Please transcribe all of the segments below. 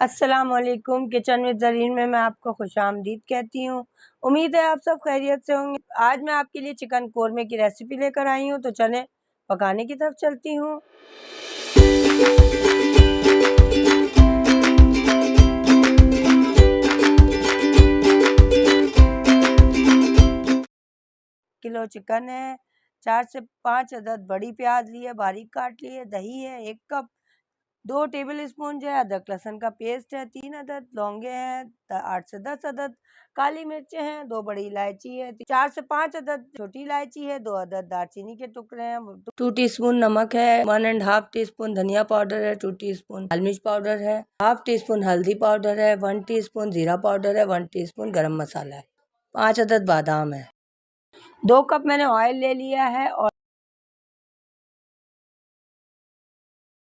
अस्सलाम वालेकुम। Kitchen with Zareen में मैं आपको खुशामदीद कहती हूँ। उम्मीद है आप सब खैरियत से होंगे। आज मैं आपके लिए चिकन कोरमे की रेसिपी लेकर आई हूँ, तो चलें पकाने की तरफ चलती हूँ। किलो चिकन है, 4 से 5 अदद बड़ी प्याज ली है, बारीक काट ली है, दही है 1 कप, 2 टेबल स्पून जो है अदरक लहसुन का पेस्ट है, 3 अदद लौंगे हैं, 8 से 10 अदद काली मिर्चें हैं, 2 बड़ी इलायची है, 4 से 5 अदद छोटी इलायची है, 2 अदद दालचीनी के टुकड़े हैं, 2 टीस्पून नमक है, 1 एंड हाफ टी स्पून धनिया पाउडर है, 2 टीस्पून लाल मिर्च पाउडर है, हाफ टी स्पून हल्दी पाउडर है, 1 टीस्पून जीरा पाउडर है, 1 टीस्पून गरम मसाला है, 5 अदद बादाम है। 2 कप मैंने ऑयल ले लिया है और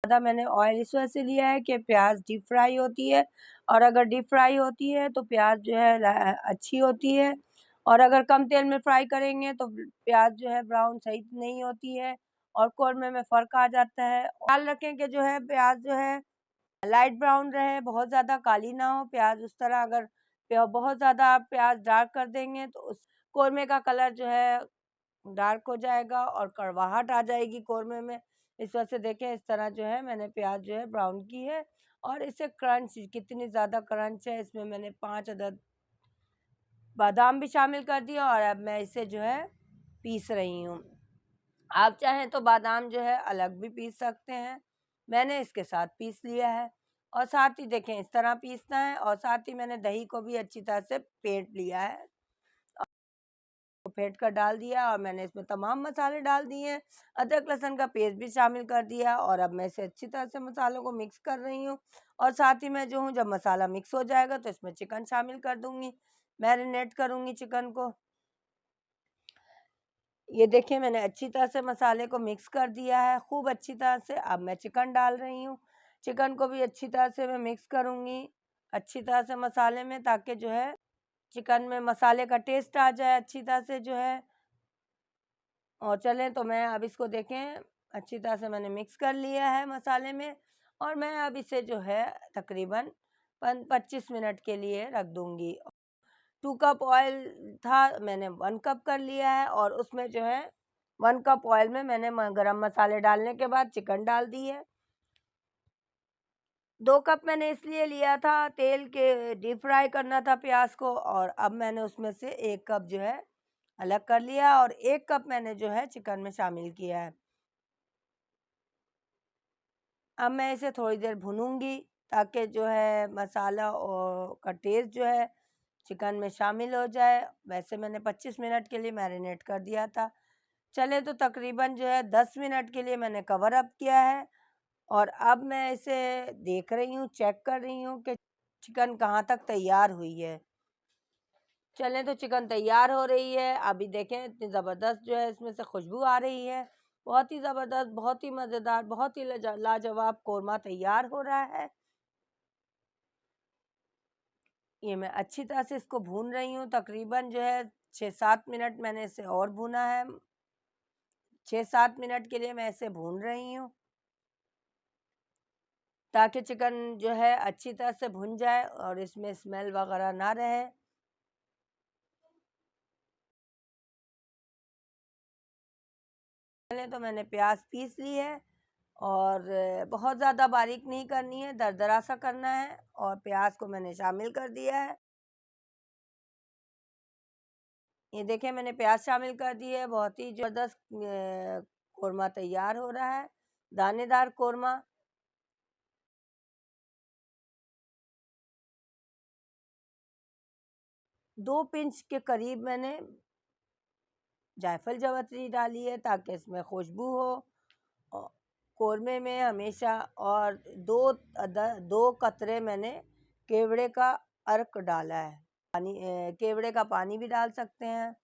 ज़्यादा मैंने ऑयल इस वजह से लिया है कि प्याज डीप फ्राई होती है, और अगर डीप फ्राई होती है तो प्याज जो है अच्छी होती है, और अगर कम तेल में फ्राई करेंगे तो प्याज जो है ब्राउन सही नहीं होती है और कौरमे में फ़र्क आ जाता है। ख्याल रखें कि जो है प्याज जो है लाइट ब्राउन रहे, बहुत ज़्यादा काली ना हो प्याज। उस तरह अगर बहुत ज़्यादा आप प्याज डार्क कर देंगे तो उस कौरमे का कलर जो है डार्क हो जाएगा और कड़वाहट आ जाएगी कौरमे में। इस वजह से देखें, इस तरह जो है मैंने प्याज जो है ब्राउन की है, और इसे क्रंच कितनी ज़्यादा क्रंच है, इसमें मैंने 5 अदद बादाम भी शामिल कर दिया, और अब मैं इसे जो है पीस रही हूँ। आप चाहें तो बादाम जो है अलग भी पीस सकते हैं, मैंने इसके साथ पीस लिया है। और साथ ही देखें इस तरह पीसना है, और साथ ही मैंने दही को भी अच्छी तरह से फेंट लिया है, फेंट कर डाल दिया, और मैंने इसमें तमाम मसाले डाल दिए हैं, अदरक लहसुन का पेस्ट भी शामिल कर दिया, और अब मैं इसे अच्छी तरह से मसालों को मिक्स कर रही हूँ। और साथ ही मैं जो हूँ, जब मसाला मिक्स हो जाएगा तो इसमें चिकन शामिल कर दूंगी, मैरिनेट करूंगी चिकन को। ये देखिए मैंने अच्छी तरह से मसाले को मिक्स कर दिया है खूब अच्छी तरह से। अब मैं चिकन डाल रही हूँ, चिकन को भी अच्छी तरह से मैं मिक्स करूंगी अच्छी तरह से मसाले में, ताकि जो है चिकन में मसाले का टेस्ट आ जाए अच्छी तरह से जो है। और चलें तो मैं अब इसको देखें, अच्छी तरह से मैंने मिक्स कर लिया है मसाले में, और मैं अब इसे जो है तकरीबन 25 मिनट के लिए रख दूंगी। 2 कप ऑयल था, मैंने 1 कप कर लिया है, और उसमें जो है 1 कप ऑयल में मैंने गरम मसाले डालने के बाद चिकन डाल दी है। 2 कप मैंने इसलिए लिया था तेल के डीप फ्राई करना था प्याज को, और अब मैंने उसमें से 1 कप जो है अलग कर लिया, और 1 कप मैंने जो है चिकन में शामिल किया है। अब मैं इसे थोड़ी देर भूनूंगी, ताकि जो है मसाला और का टेस्ट जो है चिकन में शामिल हो जाए। वैसे मैंने 25 मिनट के लिए मैरिनेट कर दिया था। चले तो तकरीबन जो है 10 मिनट के लिए मैंने कवर अप किया है, और अब मैं इसे देख रही हूँ, चेक कर रही हूँ कि चिकन कहाँ तक तैयार हुई है। चलें तो चिकन तैयार हो रही है, अभी देखें इतनी ज़बरदस्त जो है इसमें से खुशबू आ रही है, बहुत ही ज़बरदस्त, बहुत ही मज़ेदार, बहुत ही लाजवाब कोरमा तैयार हो रहा है। ये मैं अच्छी तरह से इसको भून रही हूँ, तकरीबन जो है 6-7 मिनट मैंने इसे और भूना है। 6-7 मिनट के लिए मैं इसे भून रही हूँ, ताकि चिकन जो है अच्छी तरह से भुन जाए और इसमें स्मेल वगैरह ना रहे। पहले तो मैंने प्याज पीस ली है, और बहुत ज़्यादा बारीक नहीं करनी है, दरदरा सा करना है, और प्याज को मैंने शामिल कर दिया है। ये देखिए मैंने प्याज शामिल कर दी है, बहुत ही ज़बरदस्त कोरमा तैयार हो रहा है, दानेदार कोरमा। 2 पिंच के करीब मैंने जायफल जावित्री डाली है, ताकि इसमें खुशबू हो कोरमे में हमेशा। और 2 कतरे मैंने केवड़े का अर्क डाला है, पानी केवड़े का पानी भी डाल सकते हैं,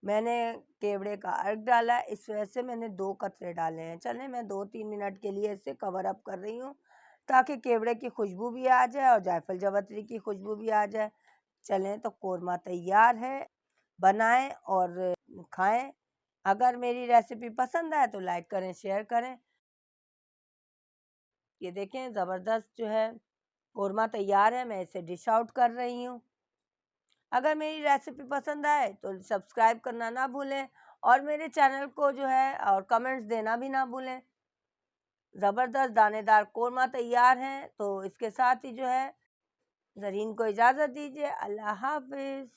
मैंने केवड़े का अर्क डाला है, इस वजह से मैंने 2 कतरे डाले हैं। चलें मैं 2-3 मिनट के लिए इसे कवर अप कर रही हूँ, ताकि केवड़े की खुशबू भी आ जाए और जायफल जावित्री की खुशबू भी आ जाए। चलें तो कोरमा तैयार है, बनाएं और खाएं। अगर मेरी रेसिपी पसंद आए तो लाइक करें, शेयर करें। ये देखें ज़बरदस्त जो है कोरमा तैयार है, मैं इसे डिश आउट कर रही हूँ। अगर मेरी रेसिपी पसंद आए तो सब्सक्राइब करना ना भूलें और मेरे चैनल को जो है और कमेंट्स देना भी ना भूलें। ज़बरदस्त दानेदार कोरमा तैयार हैं, तो इसके साथ ही जो है ज़रीन को इजाज़त दीजिए। अल्लाह हाफ़िज़।